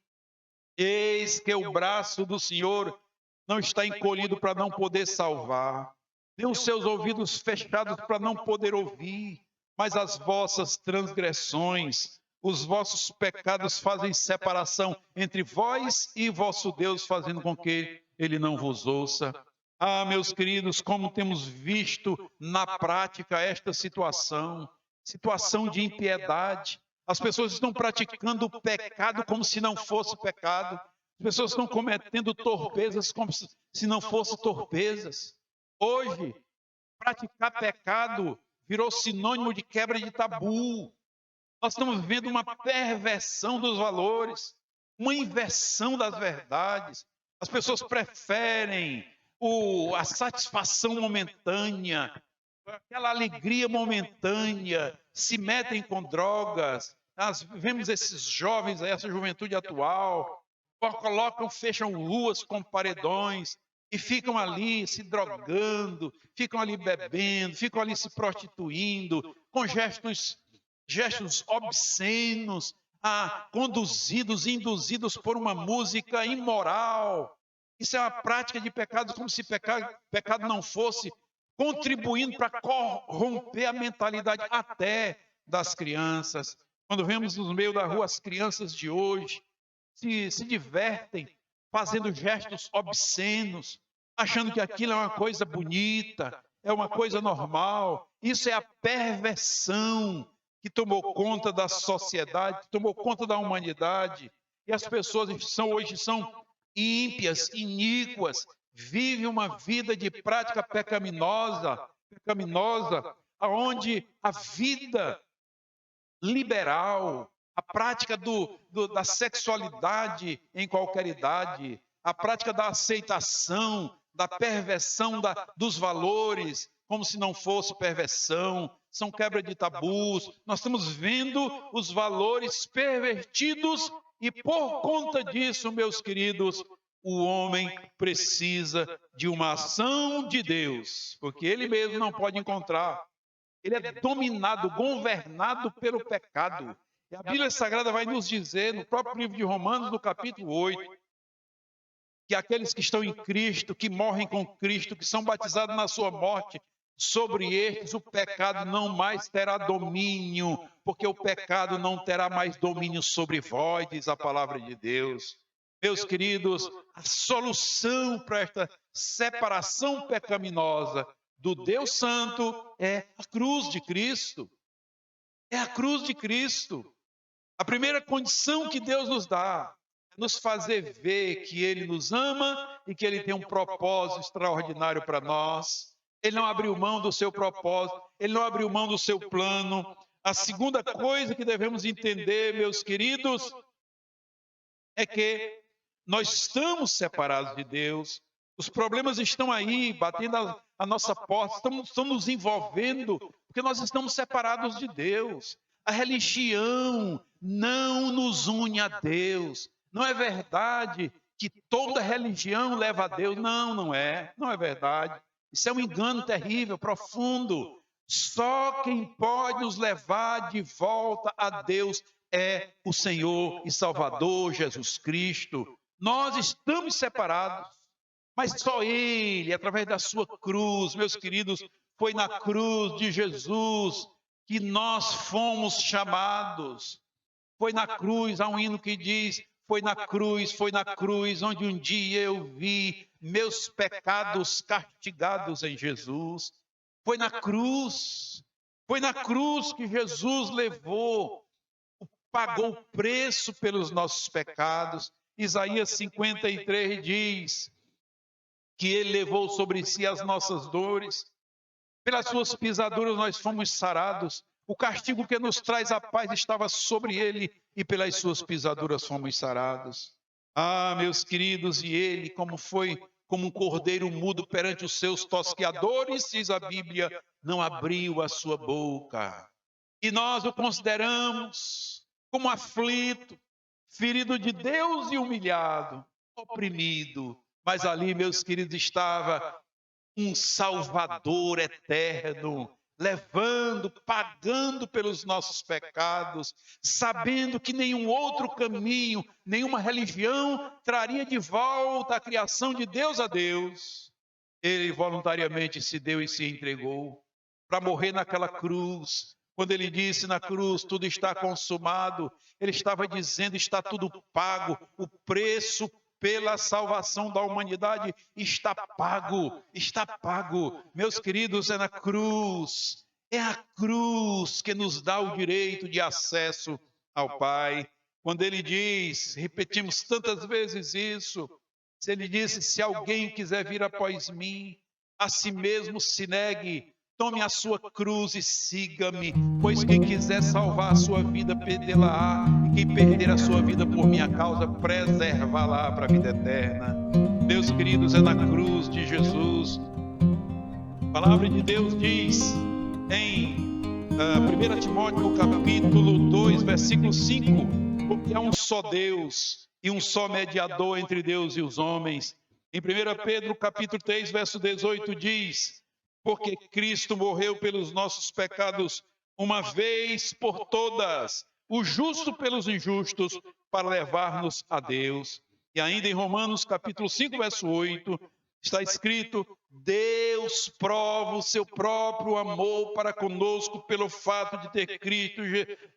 eis que o braço do Senhor não está encolhido para não poder salvar, tem os seus ouvidos fechados para não poder ouvir, mas as vossas transgressões, os vossos pecados fazem separação entre vós e vosso Deus, fazendo com que ele não vos ouça. Ah, meus queridos, como temos visto na prática esta situação de impiedade. As pessoas estão praticando o pecado como se não fosse pecado. As pessoas estão cometendo torpezas como se não fossem torpezas. Hoje, praticar pecado virou sinônimo de quebra de tabu. Nós estamos vivendo uma perversão dos valores, uma inversão das verdades. As pessoas preferem a satisfação momentânea, aquela alegria momentânea, se metem com drogas. Nós vemos esses jovens, essa juventude atual, fecham ruas com paredões e ficam ali se drogando, ficam ali bebendo, ficam ali se prostituindo, com gestos obscenos, induzidos por uma música imoral. Isso é uma prática de pecado, como se pecado não fosse contribuindo para corromper a mentalidade até das crianças. Quando vemos no meio da rua as crianças de hoje se divertem fazendo gestos obscenos, achando que aquilo é uma coisa bonita, é uma coisa normal. Isso é a perversão que tomou conta da sociedade, que tomou conta da humanidade. E as pessoas hoje são ímpias, iníquas, vivem uma vida de prática pecaminosa, onde a vida liberal, a prática da sexualidade em qualquer idade, a prática da aceitação, da perversão dos valores, como se não fosse perversão, são quebra de tabus. Nós estamos vendo os valores pervertidos e por conta disso, meus queridos, o homem precisa de uma ação de Deus, porque ele mesmo não pode encontrar. Ele é dominado, governado pelo pecado. E a Bíblia Sagrada vai nos dizer, no próprio livro de Romanos, no capítulo 8, que aqueles que estão em Cristo, que morrem com Cristo, que são batizados na sua morte, sobre estes o pecado não mais terá domínio, porque o pecado não terá mais domínio sobre vós, diz a palavra de Deus. Meus queridos, a solução para esta separação pecaminosa do Deus Santo é a cruz de Cristo. É a cruz de Cristo. A primeira condição que Deus nos dá é nos fazer ver que Ele nos ama e que Ele tem um propósito extraordinário para nós. Ele não abriu mão do seu propósito, Ele não abriu mão do seu plano. A segunda coisa que devemos entender, meus queridos, é que nós estamos separados de Deus. Os problemas estão aí, batendo a nossa porta, estão nos envolvendo, porque nós estamos separados de Deus. A religião não nos une a Deus. Não é verdade que toda religião leva a Deus. Não é verdade. Isso é um engano terrível, profundo. Só quem pode nos levar de volta a Deus é o Senhor e Salvador Jesus Cristo. Nós estamos separados, mas só Ele, através da sua cruz, meus queridos, foi na cruz de Jesus que nós fomos chamados. Foi na cruz, há um hino que diz: foi na cruz, onde um dia eu vi meus pecados castigados em Jesus. Foi na cruz que Jesus pagou o preço pelos nossos pecados. Isaías 53 diz que Ele levou sobre si as nossas dores, pelas suas pisaduras nós fomos sarados. O castigo que nos traz a paz estava sobre Ele e pelas suas pisaduras fomos sarados. Ah, meus queridos, e Ele, como um cordeiro mudo perante os seus tosqueadores, diz a Bíblia, não abriu a sua boca. E nós o consideramos como aflito, ferido de Deus e humilhado, oprimido. Mas ali, meus queridos, estava um Salvador eterno, levando, pagando pelos nossos pecados, sabendo que nenhum outro caminho, nenhuma religião traria de volta a criação de Deus a Deus. Ele voluntariamente se deu e se entregou para morrer naquela cruz. Quando ele disse na cruz, tudo está consumado, ele estava dizendo, está tudo pago, o preço pela salvação da humanidade está pago, está pago. Meus queridos, é na cruz, é a cruz que nos dá o direito de acesso ao Pai. Quando ele diz, repetimos tantas vezes isso, se ele disse, se alguém quiser vir após mim, a si mesmo se negue, tome a sua cruz e siga-me, pois quem quiser salvar a sua vida, perdê-la-á, e quem perder a sua vida por minha causa, preservá-la para a vida eterna. Meus queridos, é na cruz de Jesus. A palavra de Deus diz em 1 Timóteo capítulo 2, versículo 5, porque há um só Deus e um só mediador entre Deus e os homens. Em 1 Pedro capítulo 3, verso 18 diz, porque Cristo morreu pelos nossos pecados uma vez por todas, o justo pelos injustos, para levar-nos a Deus. E ainda em Romanos capítulo 5, verso 8, está escrito, Deus prova o seu próprio amor para conosco pelo fato de ter Cristo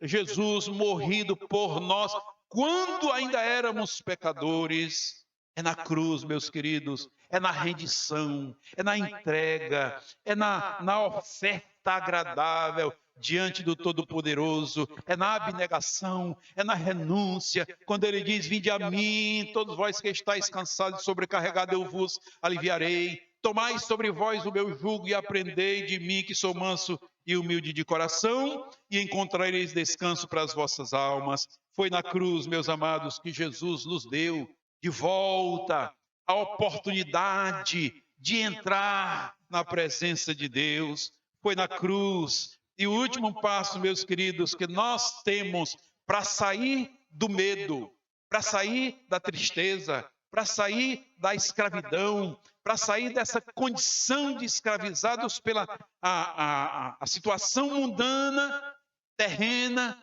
Jesus morrido por nós, quando ainda éramos pecadores. É na cruz, meus queridos, é na rendição, é na entrega, é na oferta agradável diante do Todo-Poderoso, é na abnegação, é na renúncia, quando ele diz, vinde a mim, todos vós que estáis cansados e sobrecarregados, eu vos aliviarei, tomai sobre vós o meu jugo e aprendei de mim, que sou manso e humilde de coração, e encontrareis descanso para as vossas almas. Foi na cruz, meus amados, que Jesus nos deu de volta a oportunidade de entrar na presença de Deus. Foi na cruz. E o último passo, meus queridos, que nós temos para sair do medo, para sair da tristeza, para sair da escravidão, para sair dessa condição de escravizados pela a situação mundana, terrena,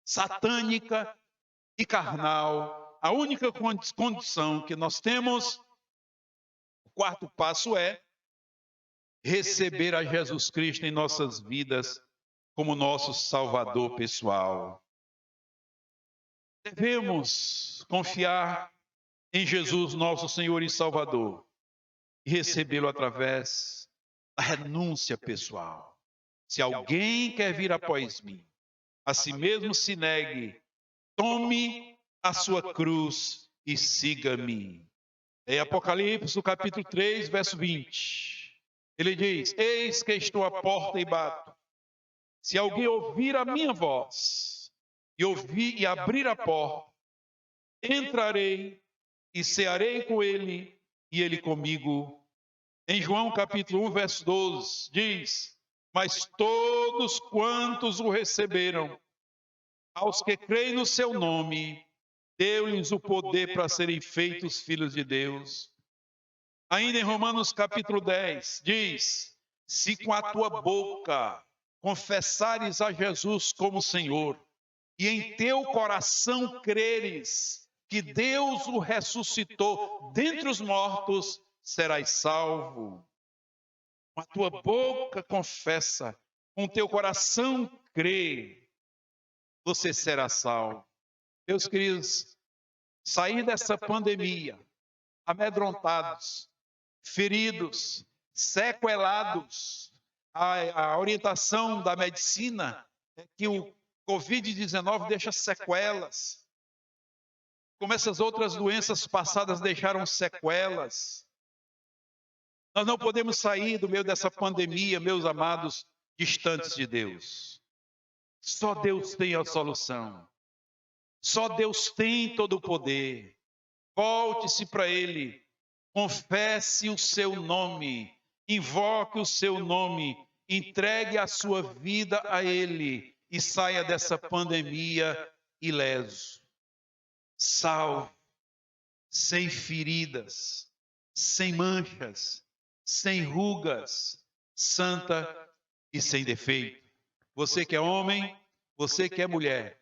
satânica e carnal. A única condição que nós temos, o quarto passo é receber a Jesus Cristo em nossas vidas como nosso Salvador pessoal. Devemos confiar em Jesus, nosso Senhor e Salvador, e recebê-lo através da renúncia pessoal. Se alguém quer vir após mim, a si mesmo se negue, tome a sua cruz e siga-me. Em Apocalipse, no capítulo 3, verso 20, ele diz, eis que estou à porta e bato. Se alguém ouvir a minha voz, e abrir a porta, entrarei e cearei com ele, e ele comigo. Em João capítulo 1, verso 12, diz, mas todos quantos o receberam, aos que creem no seu nome, deu-lhes o poder para serem feitos filhos de Deus. Ainda em Romanos capítulo 10, diz, se com a tua boca confessares a Jesus como Senhor, e em teu coração creres que Deus o ressuscitou dentre os mortos, serás salvo. Com a tua boca confessa, com o teu coração crê, você será salvo. Meus queridos, sair dessa pandemia, amedrontados, feridos, sequelados, a orientação da medicina é que o Covid-19 deixa sequelas, como essas outras doenças passadas deixaram sequelas. Nós não podemos sair do meio dessa pandemia, meus amados, distantes de Deus. Só Deus tem a solução. Só Deus tem todo o poder. Volte-se para Ele. Confesse o seu nome. Invoque o seu nome. Entregue a sua vida a Ele. E saia dessa pandemia ileso. Salvo. Sem feridas. Sem manchas. Sem rugas. Santa e sem defeito. Você que é homem, você que é mulher,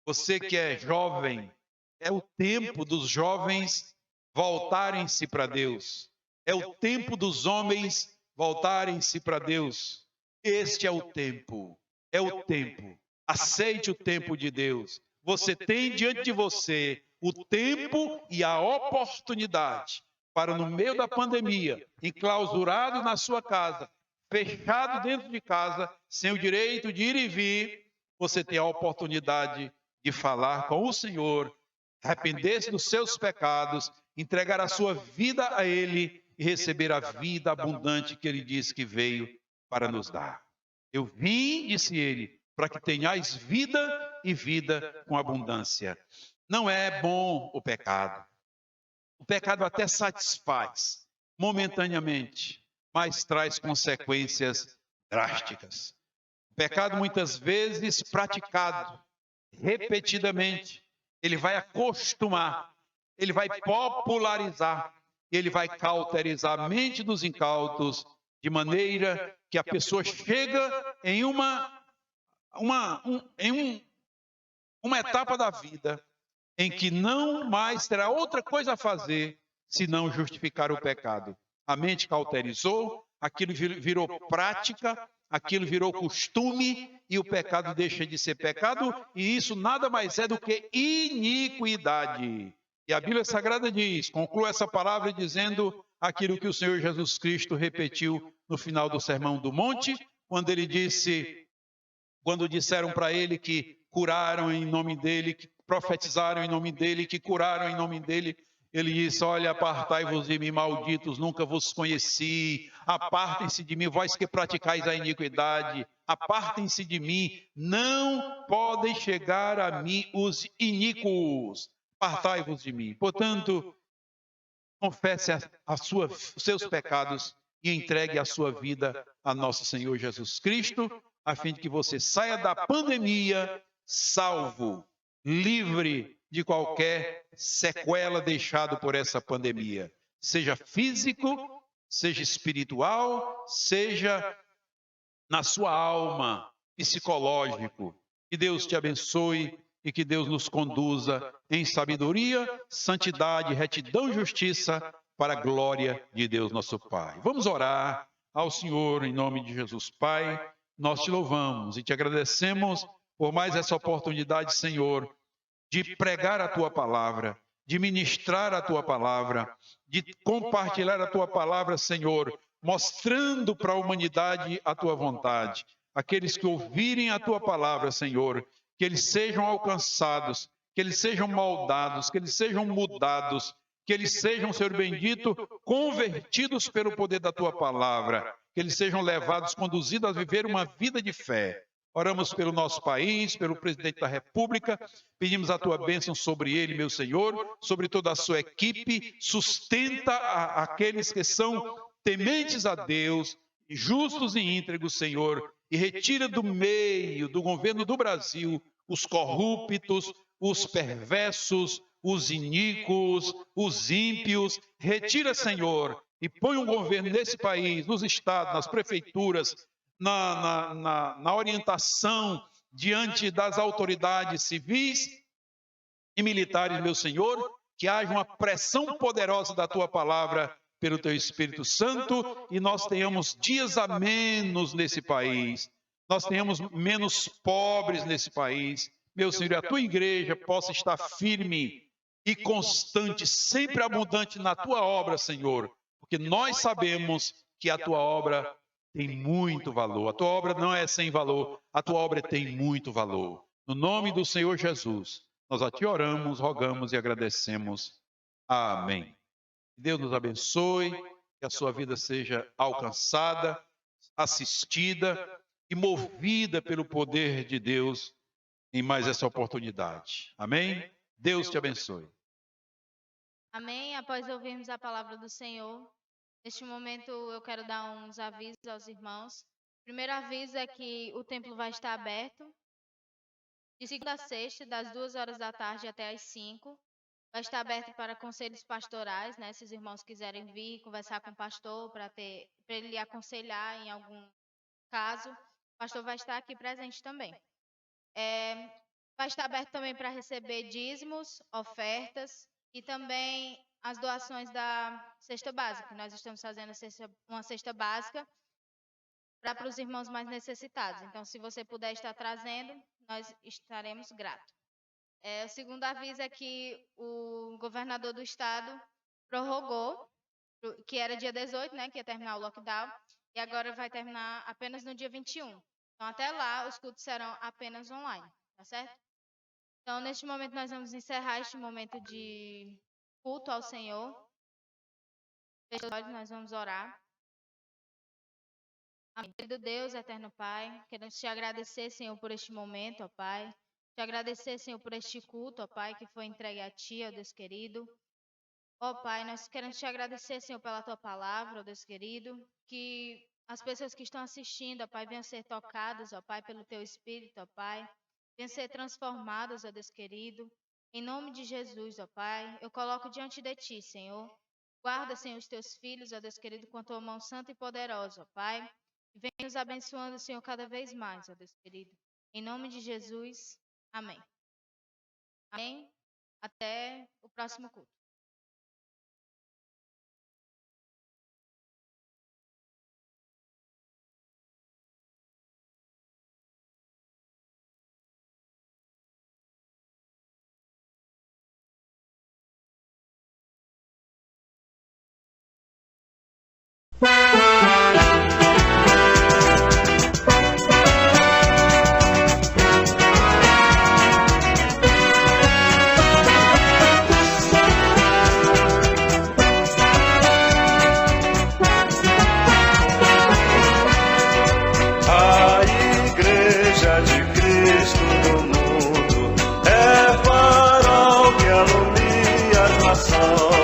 você que é jovem, é o tempo dos jovens voltarem-se para Deus. É o tempo dos homens voltarem-se para Deus. Este é o tempo. É o tempo. Aceite o tempo de Deus. Você tem diante de você o tempo e a oportunidade para, no meio da pandemia, enclausurado na sua casa, fechado dentro de casa, sem o direito de ir e vir, você tem a oportunidade de falar com o Senhor, arrepender-se dos seus pecados, entregar a sua vida a Ele e receber a vida abundante que Ele disse que veio para nos dar. Eu vim, disse Ele, para que tenhais vida e vida com abundância. Não é bom o pecado. O pecado até satisfaz momentaneamente, mas traz consequências drásticas. O pecado, muitas vezes praticado repetidamente, ele vai acostumar, ele vai popularizar, ele vai cauterizar a mente dos incautos, de maneira que a pessoa chega em uma etapa da vida em que não mais terá outra coisa a fazer senão justificar o pecado. A mente cauterizou, aquilo virou prática, aquilo virou costume e o pecado deixa de ser pecado, e isso nada mais é do que iniquidade. E a Bíblia Sagrada diz, conclui essa palavra dizendo aquilo que o Senhor Jesus Cristo repetiu no final do Sermão do Monte, quando ele disse, quando disseram para ele que curaram em nome dele, que profetizaram em nome dele, que curaram em nome dele, ele disse, olha, apartai-vos de mim, malditos, nunca vos conheci, apartem-se de mim, vós que praticais a iniquidade, apartem-se de mim, não podem chegar a mim os iníquos, apartai-vos de mim. Portanto, confesse os seus pecados e entregue a sua vida a nosso Senhor Jesus Cristo, a fim de que você saia da pandemia salvo, livre de qualquer sequela deixada por essa pandemia, seja físico, seja espiritual, seja na sua alma, psicológico. Que Deus te abençoe e que Deus nos conduza em sabedoria, santidade, retidão e justiça para a glória de Deus nosso Pai. Vamos orar ao Senhor em nome de Jesus. Pai, nós te louvamos e te agradecemos por mais essa oportunidade, Senhor, de pregar a tua palavra, de ministrar a tua palavra, de compartilhar a tua palavra, Senhor, mostrando para a humanidade a tua vontade. Aqueles que ouvirem a tua palavra, Senhor, que eles sejam alcançados, que eles sejam moldados, que eles sejam mudados, que eles sejam, Senhor bendito, convertidos pelo poder da tua palavra, que eles sejam levados, conduzidos a viver uma vida de fé. Oramos pelo nosso país, pelo presidente da República, pedimos a tua bênção sobre ele, meu Senhor, sobre toda a sua equipe, sustenta aqueles que são tementes a Deus, justos e íntegros, Senhor, e retira do meio do governo do Brasil os corruptos, os perversos, os iníquos, os ímpios. Retira, Senhor, e põe um governo nesse país, nos estados, nas prefeituras, na orientação diante das autoridades civis e militares, meu Senhor, que haja uma pressão poderosa da tua palavra pelo teu Espírito Santo e nós tenhamos dias a menos nesse país, nós tenhamos menos pobres nesse país, meu Senhor, e a tua igreja possa estar firme e constante, sempre abundante na tua obra, Senhor, porque nós sabemos que a tua obra tem muito valor. A tua obra não é sem valor, a tua obra tem muito valor. No nome do Senhor Jesus, nós a ti oramos, rogamos e agradecemos. Amém. Que Deus nos abençoe, que a sua vida seja alcançada, assistida e movida pelo poder de Deus em mais essa oportunidade. Amém? Deus te abençoe. Amém. Após ouvirmos a palavra do Senhor, neste momento eu quero dar uns avisos aos irmãos. O primeiro aviso é que o templo vai estar aberto de segunda a sexta, das 2 horas da tarde até às 5. Vai estar aberto para conselhos pastorais, né? Se os irmãos quiserem vir conversar com o pastor para ele lhe aconselhar em algum caso. pastor vai estar aqui presente também. Vai estar aberto também para receber dízimos, ofertas e também as doações da cesta básica. Nós estamos fazendo uma cesta básica para os irmãos mais necessitados. Então, se você puder estar trazendo, nós estaremos gratos. O segundo aviso é que o governador do estado prorrogou, que era dia 18, né, que ia terminar o lockdown, e agora vai terminar apenas no dia 21. Então, até lá, os cultos serão apenas online, tá certo? Então, neste momento, nós vamos encerrar este momento de culto ao Senhor. Nós vamos orar. Amém. Querido Deus, eterno Pai, queremos te agradecer, Senhor, por este momento, ó Pai. Te agradecer, Senhor, por este culto, ó Pai, que foi entregue a Ti, ó Deus querido. Ó Pai, nós queremos te agradecer, Senhor, pela Tua palavra, ó Deus querido, que as pessoas que estão assistindo, ó Pai, venham ser tocadas, ó Pai, pelo Teu Espírito, ó Pai, venham ser transformadas, ó Deus querido. Em nome de Jesus, ó Pai, eu coloco diante de Ti, Senhor. Guarda, Senhor, os Teus filhos, ó Deus querido, com a Tua mão santa e poderosa, ó Pai. E vem nos abençoando, Senhor, cada vez mais, ó Deus querido. Em nome de Jesus, amém. Amém. Até o próximo culto. A Igreja de Cristo no mundo é farol que alumia as nações.